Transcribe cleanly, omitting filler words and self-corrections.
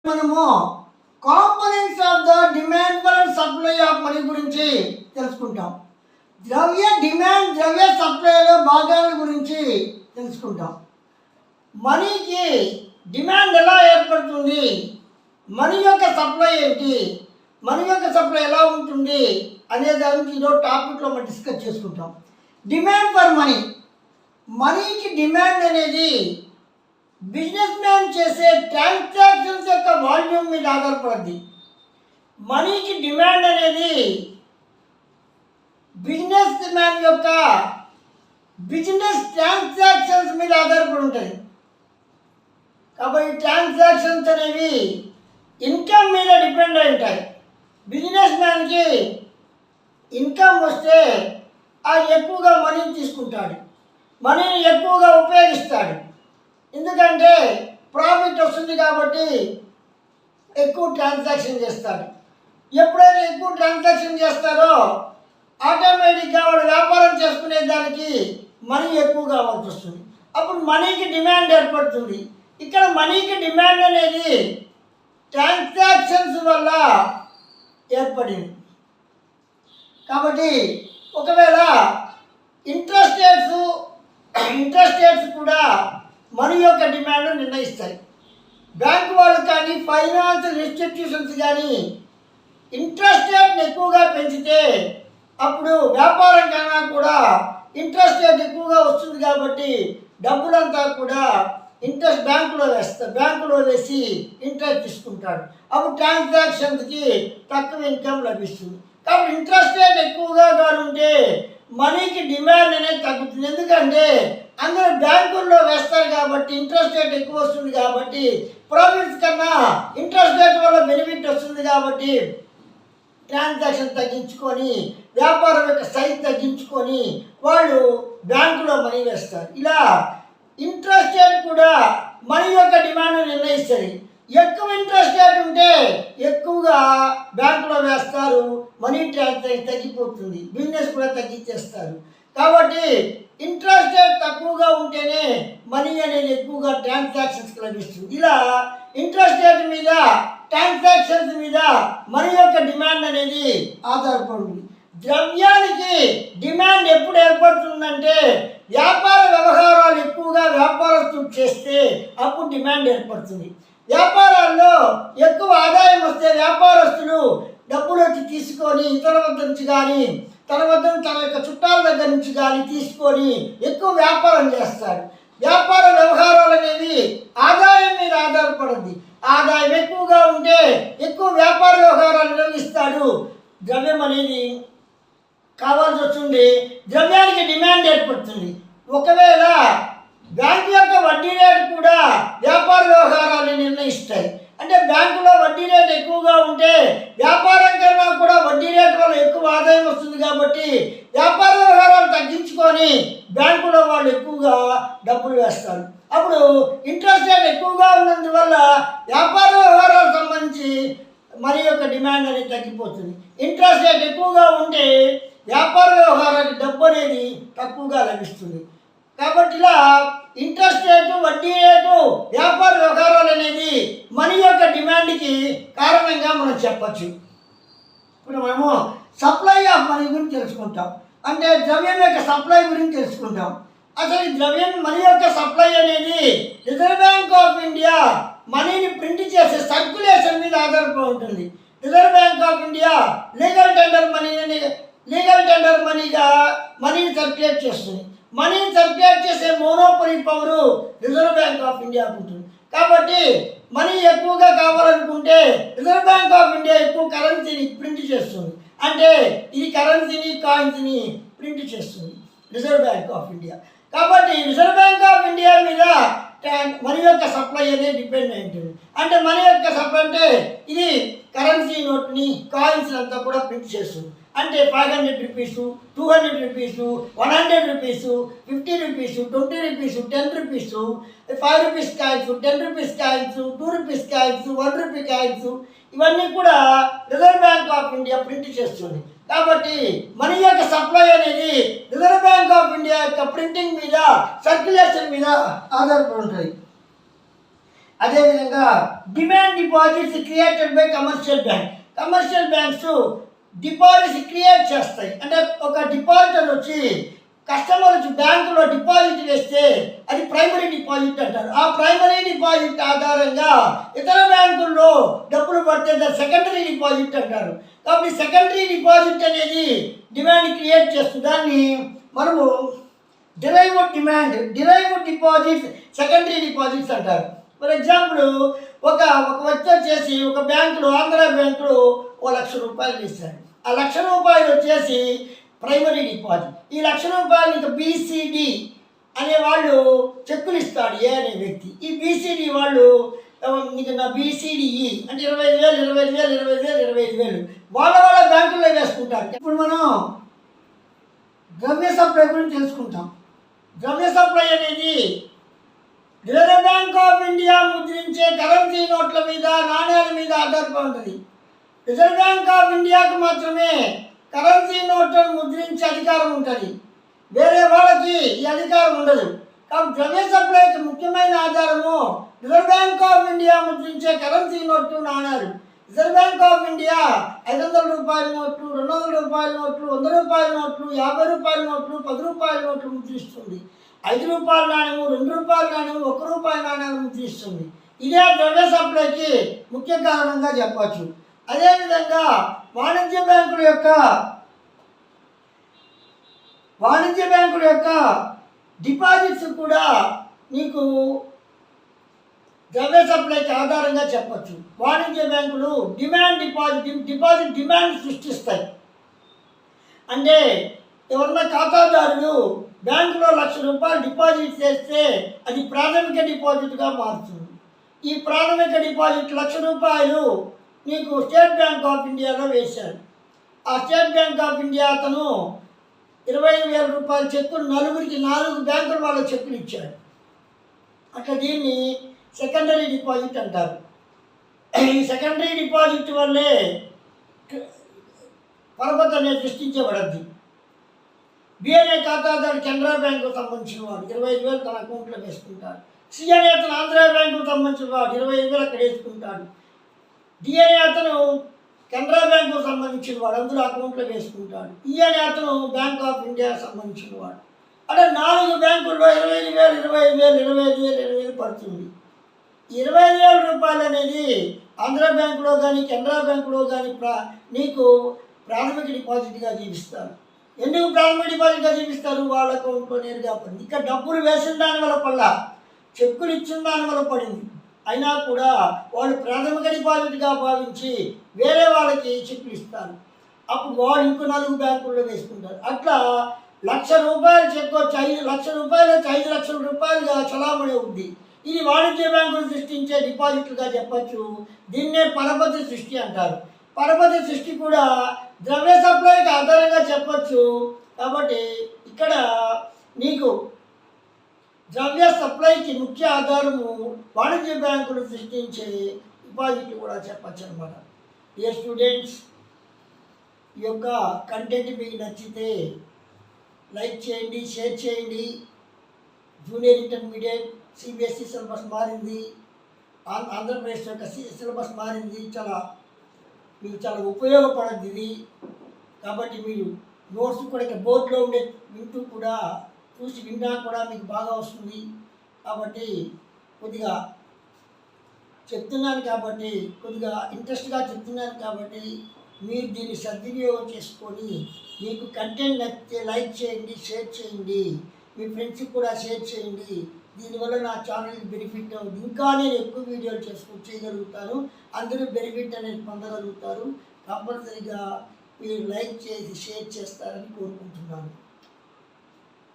మనము components of the demand and supply of money గురించి తెలుసుకుంటాం. ద్రవ్య సప్లైలో భాగాల గురించి తెలుసుకుంటాం. మనీకి డిమాండ్ ఎలా ఏర్పడుతుంది, మనీ యొక్క సప్లై ఏంటి, మనీ యొక్క సప్లై ఎలా ఉంటుంది అనే దానికి ఈరోజు టాపిక్లో మనం డిస్కస్ చేసుకుంటాం. డిమాండ్ ఫర్ మనీ, మనీకి డిమాండ్ అనేది బిజినెస్ మ్యాన్ చేసే ట్రాన్సాక్షన్స్ యొక్క వాల్యూమ్ మీద ఆధారపడింది. మనీకి డిమాండ్ అనేది బిజినెస్ మ్యాన్ యొక్క బిజినెస్ ట్రాన్సాక్షన్స్ మీద ఆధారపడి ఉంటుంది. కాబట్టి ట్రాన్సాక్షన్స్ అనేవి ఇన్కమ్ మీద డిపెండ్ అయి ఉంటాయి. బిజినెస్ మ్యాన్కి ఇన్కమ్ వస్తే ఆయన ఎక్కువగా మనీని తీసుకుంటాడు, మనీని ఎక్కువగా ఉపయోగిస్తాడు. ఎందుకంటే ప్రాఫిట్ వస్తుంది కాబట్టి ఎక్కువ ట్రాన్సాక్షన్ చేస్తాడు. ఎప్పుడైతే ఎక్కువ ట్రాన్సాక్షన్ చేస్తారో ఆటోమేటిక్గా వాడు వ్యాపారం చేసుకునే దానికి మనీ ఎక్కువ కావాల్సి వస్తుంది. అప్పుడు మనీకి డిమాండ్ ఏర్పడుతుంది. ఇక్కడ మనీకి డిమాండ్ అనేది ట్రాన్సాక్షన్స్ వల్ల ఏర్పడింది. కాబట్టి ఒకవేళ ఇంట్రెస్ట్ రేట్స్ కూడా మనీ యొక్క డిమాండ్ నిర్ణయిస్తాయి. బ్యాంకు వాళ్ళు కానీ ఫైనాన్షియల్ ఇన్స్టిట్యూషన్స్ కానీ ఇంట్రెస్ట్ రేట్ని ఎక్కువగా పెంచితే అప్పుడు వ్యాపారం కన్నా కూడా ఇంట్రెస్ట్ రేట్ ఎక్కువగా వస్తుంది. కాబట్టి డబ్బులంతా కూడా ఇంట్రెస్ట్ బ్యాంకులో వేసి ఇంట్రెస్ట్ తీసుకుంటాడు. అప్పుడు ట్రాన్సాక్షన్స్కి తక్కువ ఇన్కమ్ లభిస్తుంది. కాబట్టి ఇంట్రెస్ట్ రేట్ ఎక్కువగా ఉంటే మనీకి డిమాండ్ అనేది తగ్గుతుంది. ఎందుకంటే అందరూ బ్యాంకుల్లో వేస్తారు కాబట్టి ఇంట్రెస్ట్ రేట్ ఎక్కువ వస్తుంది. కాబట్టి ప్రాఫిట్స్ కన్నా ఇంట్రెస్ట్ రేట్ వల్ల బెనిఫిట్ వస్తుంది. కాబట్టి ట్రాన్సాక్షన్ తగ్గించుకొని వ్యాపారం యొక్క సైజ్ తగ్గించుకొని వాళ్ళు బ్యాంకులో మనీ వేస్తారు. ఇలా ఇంట్రెస్ట్ రేట్ కూడా మనీ యొక్క డిమాండ్ నిర్ణయిస్తుంది. ఎక్కువ ఇంట్రెస్ట్ రేట్ ఉంటే ఎక్కువగా బ్యాంకులో వేస్తారు, మనీ ట్రాన్సాక్షన్ తగ్గిపోతుంది, బిజినెస్ కూడా తగ్గించేస్తారు. కాబట్టి ఇంట్రెస్ట్ రేట్ తక్కువగా ఉంటేనే మనీ అనేది ఎక్కువగా ట్రాన్సాక్షన్స్కి లభిస్తుంది. ఇలా ఇంట్రెస్ట్ రేట్ మీద ట్రాన్సాక్షన్స్ మీద మనీ యొక్క డిమాండ్ అనేది ఆధారపడుతుంది. ద్రవ్యానికి డిమాండ్ ఎప్పుడు ఏర్పడుతుందంటే వ్యాపార వ్యవహారాలు ఎక్కువగా వ్యాపారస్తులు చేస్తే అప్పుడు డిమాండ్ ఏర్పడుతుంది. వ్యాపారాల్లో ఎక్కువ ఆదాయం వస్తే వ్యాపారస్తులు డబ్బులు వచ్చి తీసుకొని ఇతరుల వద్ద నుంచి కానీ తన యొక్క చుట్టాల దగ్గర నుంచి కానీ తీసుకొని ఎక్కువ వ్యాపారం చేస్తారు. వ్యాపార వ్యవహారాలు అనేవి ఆదాయం మీద ఆధారపడింది. ఆదాయం ఎక్కువగా ఉంటే ఎక్కువ వ్యాపార వ్యవహారాలు నిర్వహిస్తాడు, ద్రవ్యం అనేది కావాల్సి వస్తుంది, ద్రవ్యానికి డిమాండ్ ఏర్పడుతుంది. ఒకవేళ బ్యాంకు యొక్క వడ్డీ రేటు కూడా వ్యాపార వ్యవహారాలను నిర్ణయిస్తాయి. అంటే బ్యాంకులో వడ్డీ రేటు ఎక్కువగా ఉంటే వ్యాపారం కన్నా కూడా వడ్డీ రేటు వల్ల ఎక్కువ ఆదాయం వస్తుంది. కాబట్టి వ్యాపార వ్యవహారాలు తగ్గించుకొని బ్యాంకులో వాళ్ళు ఎక్కువగా డబ్బులు వేస్తారు. అప్పుడు ఇంట్రెస్ట్ రేట్ ఎక్కువగా ఉన్నందువల్ల వ్యాపార వ్యవహారాలకు సంబంధించి మనీ యొక్క డిమాండ్ అనేది తగ్గిపోతుంది. ఇంట్రెస్ట్ రేట్ ఎక్కువగా ఉంటే వ్యాపార వ్యవహారానికి డబ్బు అనేది తక్కువగా లభిస్తుంది. కాబట్టి ఇలా ఇంట్రెస్ట్ రేటు, వడ్డీ రేటు, వ్యాపార వ్యవహారాలు అనేది మనీ యొక్క డిమాండ్కి కారణంగా మనం చెప్పచ్చు. ఇప్పుడు మనము సప్లై ఆఫ్ మనీ గురించి తెలుసుకుంటాం. అంటే ద్రవ్యం యొక్క సప్లై గురించి తెలుసుకుంటాం. అసలు ఈ ద్రవ్యం మనీ యొక్క సప్లై అనేది రిజర్వ్ బ్యాంక్ ఆఫ్ ఇండియా మనీని ప్రింట్ చేసే సర్క్యులేషన్ మీద ఆధారపడి ఉంటుంది. Reserve bank of India legal tender మనీగా మనీని సర్క్యులేట్ చేస్తుంది. మనీని సర్క్యులేట్ చేసే monopoly power reserve bank of ఇండియాకు ఉంటుంది. కాబట్టి మనీ ఎక్కువగా కావాలనుకుంటే రిజర్వ్ బ్యాంక్ ఆఫ్ ఇండియా ఎక్కువ కరెన్సీని ప్రింట్ చేస్తుంది. అంటే ఇది కరెన్సీని, కాయిన్స్ని ప్రింట్ చేస్తుంది రిజర్వ్ బ్యాంక్ ఆఫ్ ఇండియా. కాబట్టి రిజర్వ్ బ్యాంక్ ఆఫ్ ఇండియా మీద మనీ యొక్క సప్లై అనేది డిపెండ్ అయి ఉంటుంది. అంటే మనీ యొక్క సప్లై అంటే ఇది కరెన్సీ నోట్ని, కాయిన్స్ అంతా కూడా ప్రింట్ చేస్తుంది. అంటే 500 rupees, 200 rupees, 100 rupees, 50 rupees, 20 rupees, 10 rupees, 5 rupees coins, 10 rupees coins, 2 rupees coins, 1 rupee coins, ఇవన్నీ కూడా reserve bank of India print చేస్తుంది. కాబట్టి మనీ యొక్క సప్లై అనేది రిజర్వ్ బ్యాంక్ ఆఫ్ ఇండియా యొక్క ప్రింటింగ్ మీద, సర్క్యులేషన్ మీద ఆధారపడి ఉంటుంది. అదేవిధంగా demand deposits created by commercial banks deposits create చేస్తాయి. అంటే ఒక డిపాజిటర్ వచ్చి కస్టమర్ వచ్చి బ్యాంకులో డిపాజిట్ వేస్తే అది ప్రైమరీ డిపాజిట్ అంటారు. ఆ ప్రైమరీ డిపాజిట్ ఆధారంగా ఇతర బ్యాంకుల్లో డబ్బులు పడితే దాన్ని సెకండరీ డిపాజిట్ అంటారు. కాబట్టి సెకండరీ డిపాజిట్ అనేది డిమాండ్ క్రియేట్ చేస్తుంది. దాన్ని మనము డిరైవ్డ్ డిపాజిట్స్ సెకండరీ డిపాజిట్స్ అంటారు. ఫర్ ఎగ్జాంపుల్ ఒక వ్యక్తి వచ్చేసి ఒక బ్యాంకులో ఆంధ్ర బ్యాంకులో ₹1,00,000 ఇస్తాడు. ఆ ₹1,00,000 వచ్చేసి ప్రైమరీ డిపాజిట్. ఈ ₹1,00,000 ఇంకా బీసీడీ అనే వాళ్ళు చెక్కులు ఇస్తాడు ఏ అనే వ్యక్తి. ఈ బీసీడీ వాళ్ళు ఇంకా నా బీసీడీఈ అంటే 25,000 వాళ్ళ బ్యాంకుల్లో వేసుకుంటారు. ఇప్పుడు మనం ద్రవ్య సప్లై గురించి తెలుసుకుంటాం. ద్రవ్య సప్లై అనేది రిజర్వ్ బ్యాంక్ ఆఫ్ ఇండియా ముద్రించే కరెన్సీ నోట్ల మీద నాణ్యాల మీద ఆధారపడి ఉంటుంది. రిజర్వ్ బ్యాంక్ ఆఫ్ ఇండియాకు మాత్రమే కరెన్సీ నోట్లను ముద్రించే అధికారం ఉంటుంది. వేరే వాళ్ళకి ఈ అధికారం ఉండదు. కాబట్టి ద్రవ్య సప్లైకి ముఖ్యమైన ఆధారము రిజర్వ్ బ్యాంక్ ఆఫ్ ఇండియా ముద్రించే కరెన్సీ నోట్లు నాణ్యాలు. రిజర్వ్ బ్యాంక్ ఆఫ్ ఇండియా ₹500 నోట్లు, ₹200 నోట్లు, ₹100 నోట్లు, ₹50 నోట్లు, ₹10 నోట్లు ముద్రిస్తుంది. ₹5 నాణ్యము, ₹2 నాణ్యము, ₹1 నాణ్యాలు ముద్రిస్తుంది. ఇదే ద్రవ్య సప్లైకి ముఖ్య కారణంగా చెప్పవచ్చు. అదేవిధంగా వాణిజ్య బ్యాంకుల యొక్క డిపాజిట్స్ కూడా నీకు ద్రవ్య సప్లైకి ఆధారంగా చెప్పచ్చు. వాణిజ్య బ్యాంకులు డిపాజిట్ డిమాండ్ సృష్టిస్తాయి. అంటే ఎవరన్నా ఖాతాదారులు బ్యాంకులో ₹1,00,000 డిపాజిట్ చేస్తే అది ప్రాథమిక డిపాజిట్గా మారుతుంది. ఈ ప్రాథమిక డిపాజిట్ ₹1,00,000 నీకు స్టేట్ బ్యాంక్ ఆఫ్ ఇండియాలో వేశారు. ఆ స్టేట్ బ్యాంక్ ఆఫ్ ఇండియా అతను ₹25,000 చెక్కులు 4 బ్యాంకుల వాళ్ళ చెక్కులు ఇచ్చాడు. అట్లా దీన్ని సెకండరీ డిపాజిట్ అంటారు. ఈ సెకండరీ డిపాజిట్ వల్లే పరపతి అనేది సృష్టించబడద్ది. బిఎన్ఏ ఖాతాదారు కెనరా బ్యాంకుకు సంబంధించిన వాడు 25,000 తన అకౌంట్లో వేసుకుంటాడు. సిఎన్ఏ అతను ఆంధ్ర బ్యాంకుకు సంబంధించిన వాడు 25,000 అక్కడ వేసుకుంటాడు. డిఎన్ఏ అతను కెనరా బ్యాంకుకు సంబంధించిన వాడు అందులో అకౌంట్లో వేసుకుంటాడు. ఈఎన్ఏ అతను బ్యాంక్ ఆఫ్ ఇండియాకు సంబంధించిన వాడు. అంటే 4 బ్యాంకుల్లో 25,000 పడుతుంది. ₹25,000 అనేది ఆంధ్ర బ్యాంకులో కానీ కెనరా బ్యాంకులో కానీ నీకు ప్రాథమిక డిపాజిట్గా చూపిస్తారు. ఎందుకు ప్రాథమిక డిపాజిట్గా చూపిస్తారు? వాళ్ళ అకౌంట్లో నేరుగా పడింది. ఇక్కడ డబ్బులు వేసిన దాని వల్ల పడలా, చెక్కులు ఇచ్చిన దాని వల్ల పడింది. అయినా కూడా వాళ్ళు ప్రాథమిక డిపాజిట్గా భావించి వేరే వాళ్ళకి చెక్కులు ఇస్తారు. అప్పుడు వాళ్ళు ఇంకో 4 బ్యాంకుల్లో వేసుకుంటారు. అట్లా ₹1,00,000 చెక్ వచ్చి ₹5,00,000 వచ్చి ₹5,00,000 చలామణి ఉంది. ఇది వాణిజ్య బ్యాంకులు సృష్టించే డిపాజిట్లుగా చెప్పచ్చు. దీన్నే పరపతి సృష్టి అంటారు. పరపతి సృష్టి కూడా ద్రవ్య సప్లైకి ఆధారంగా చెప్పచ్చు. కాబట్టి ఇక్కడ నీకు ద్రవ్య సప్లైకి ముఖ్య ఆధారము వాణిజ్య బ్యాంకులు సృష్టించే డిపాజిట్లు కూడా చెప్పచ్చు అన్నమాట. డియర్ స్టూడెంట్స్, ఈ యొక్క కంటెంట్ మీకు నచ్చితే లైక్ చేయండి, షేర్ చేయండి. జూనియర్ ఇంటర్మీడియట్ సిబిఎస్ఈ సిలబస్ మారింది, ఆంధ్రప్రదేశ్ యొక్క సిలబస్ మారింది. మీకు చాలా ఉపయోగపడద్ది ఇది. కాబట్టి మీరు నోట్స్ కూడా ఇక్కడ బోర్డులో ఉండే వింటూ కూడా చూసి విన్నా కూడా మీకు బాగా వస్తుంది. కాబట్టి కొద్దిగా చెప్తున్నాను కాబట్టి కొద్దిగా ఇంట్రెస్ట్గా చెప్తున్నాను కాబట్టి మీరు దీన్ని సద్వినియోగం చేసుకొని మీకు కంటెంట్ నచ్చితే లైక్ చేయండి, షేర్ చేయండి, మీ ఫ్రెండ్స్కి కూడా షేర్ చేయండి. దీనివల్ల నా ఛానల్కి బెనిఫిట్ అవుతుంది. ఇంకా నేను ఎక్కువ వీడియోలు చేయగలుగుతాను. అందరూ బెనిఫిట్ అనేది పొందగలుగుతారు. కంపల్సరీగా మీరు లైక్ చేసి షేర్ చేస్తారని కోరుకుంటున్నాను.